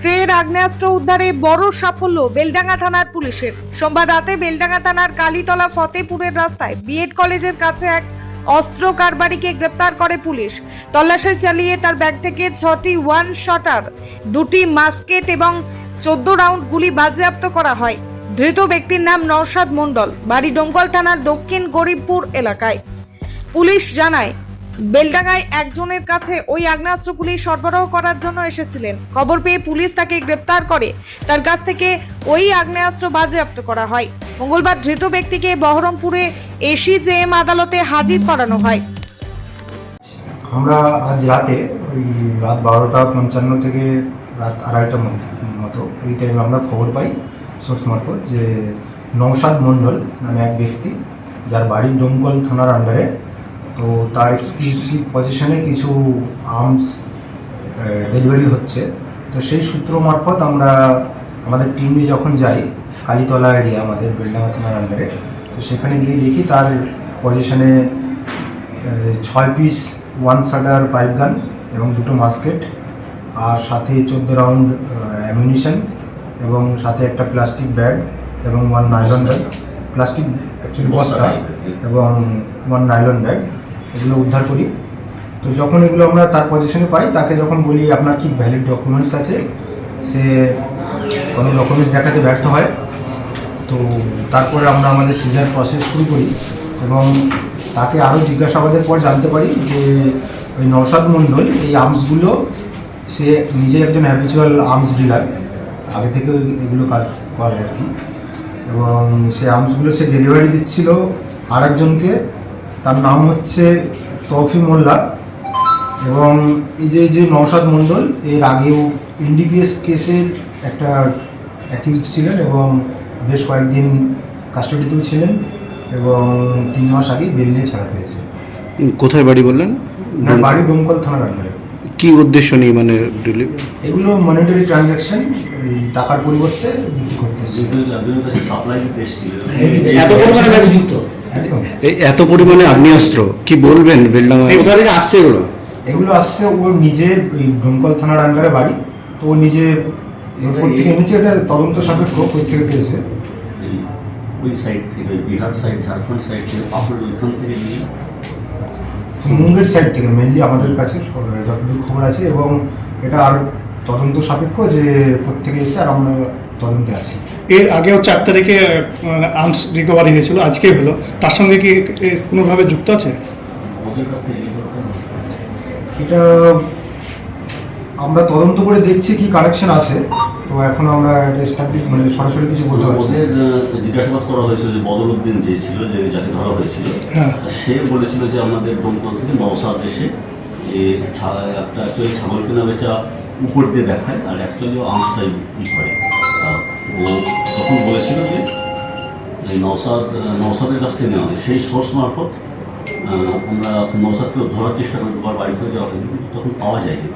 ফের আগ্নেয়াস্ত্র উদ্ধারে বড় সাফল্য বেলডাঙ্গা থানার পুলিশের। সোমবার রাতে বেলডাঙ্গা থানার কালীতলা ফতেপুরের রাস্তায় বিএড কলেজের কাছে এক অস্ত্র কারবারিকে গ্রেপ্তার করে পুলিশ। তল্লাশি চালিয়ে তার ব্যাগ থেকে 6টি ওয়ান শটার, 2টি মাস্কেট এবং 14 রাউন্ড গুলি বাজেয়াপ্ত করা হয়। ধৃত ব্যক্তির নাম নওশাদ মণ্ডল, বাড়ি ডোমকল থানার দক্ষিণ গরিবপুর এলাকায়। পুলিশ জানায়, বেলডাঙ্গায় একজনের কাছে ওই আগ্নেয়াস্ত্রগুলি সরবরাহ করার জন্য এসেছিলেন। খবর পেয়ে পুলিশ তাকে গ্রেপ্তার করে তার কাছ থেকে ওই আগ্নেয়াস্ত্র বাজেয়াপ্ত করা হয়। মঙ্গলবার ধৃত ব্যক্তিকে বহরমপুরে এসিজেএম আদালতে হাজির করানো হয়। আমরা আজ রাতে ওই রাত 12:55 থেকে রাত 2:30টার মতো এই টাইমে আমরা খবর পাই সোর্স মারফত যে নওশাদ মণ্ডল নামে এক ব্যক্তি, যার বাড়ি ডোমকল থানার আন্ডারে, তো তার এক্সক্লুসিভ পজিশনে কিছু আর্মস ডেলিভারি হচ্ছে। তো সেই সূত্র মারফত আমরা আমাদের টিম নিয়ে যখন যাই কালীতলা এরিয়া, আমাদের বেলডাঙ্গা থানার আন্ডারে, তো সেখানে গিয়ে দেখি তার পজিশনে 6 পিস ওয়ান শটার পাইপ গান এবং 2টো মাস্কেট, আর সাথে 14 রাউন্ড অ্যামিউনিশন, এবং সাথে একটা প্লাস্টিক ব্যাগ এবং 1 নাইলন ব্যাগ, প্লাস্টিক অ্যাকচুয়ালি বস্তা, এবং 1 নাইলন ব্যাগ, এগুলো উদ্ধার করি। তো যখন এগুলো আমরা তার পজিশনে পাই, তাকে যখন বলি আপনার কি ভ্যালিড ডকুমেন্টস আছে, সে কোনো ডকুমেন্টস দেখাতে ব্যর্থ হয়। তো তারপরে আমরা আমাদের সিজার প্রসেস শুরু করি এবং তাকে আরও জিজ্ঞাসাবাদের পর জানতে পারি যে ওই নওশাদ মণ্ডল এই আর্মসগুলো, সে নিজে একজন হ্যাবিচুয়াল আর্মস ডিলার, আগে থেকে এগুলো কাজ করে আর কি, এবং সে আর্মসগুলো সে ডেলিভারি দিচ্ছিল আরেকজনকে। তার নাম হচ্ছে তৌফি মোল্লা, এবং এই যে নওশাদ মণ্ডল এর আগেও এনডিপিএস কেসের একটা অ্যাকিউজড ছিলেন এবং বেশ কয়েকদিন কাস্টডিতেও ছিলেন, এবং 3 মাস আগে বেল নিয়ে ছাড়া পেয়েছে। কোথায় বাড়ি বললেন? বাড়ি ডোমকল থানার আন্ডারে। কি উদ্দেশ্য নিয়ে মানে এগুলো মনিটারি ট্রানজ্যাকশন, এই টাকার পরিবর্তে বিক্রি করতে এত পরিমাণে আগ্নেয়াস্ত্র কি বলবেন? বেলডাঙ্গা কোথা থেকে আসছে এগুলো? এগুলো আসছে ওর নিজে, ওই ডোমকল থানার আন্ডারে বাড়ি, তো ও নিজে কোথেকে এনেছে এটা তদন্ত সাপেক্ষ, কোথেকে পেয়েছে। ওই সাইড থেকে, বিহার সাইড, ঝাড়খণ্ড সাইড থেকে, পাপড় ওইখান থেকে নিয়ে মুঙ্গের সাইড থেকে মেনলি আমাদের কাছে যতদূর খবর আছে, এবং এটা আর তদন্ত সাপেক্ষ যে প্রত্যেকে এসে, আর আমরা তদন্তে আছি। এর আগেও 4 তারিখে আর্মস রিকভারি হয়েছিল, আজকে হলো, তার সঙ্গে কি কোনোভাবে যুক্ত আছে? ওদের কাছ থেকে এটা আমরা তদন্ত করে দেখছি কি কানেকশন আছে, তো এখন আমরা মানে সরাসরি কিছু বলতে পারছি না। ওদের জিজ্ঞাসাবাদ করা হয়েছিল যে বদরুদ্দিন যে ছিল, যে যাকে ধরা হয়েছিল, সে বলেছিল যে আমাদের ডোমকল থেকে নওশাদ এসে যে একটা অ্যাকচুয়ালি ছাগল কেনা বেচা উপর দিয়ে দেখায়, আর অ্যাকচুয়ালি আর্মসটাই করে। ও তখন বলেছিল যে এই নওশাদের কাছ থেকে নেওয়া হয়, সেই সোর্স মারফত আমরা নওশাদকে ধরার চেষ্টা করি, বাড়ি থেকে যাওয়া হয়নি, তখন পাওয়া যায়নি।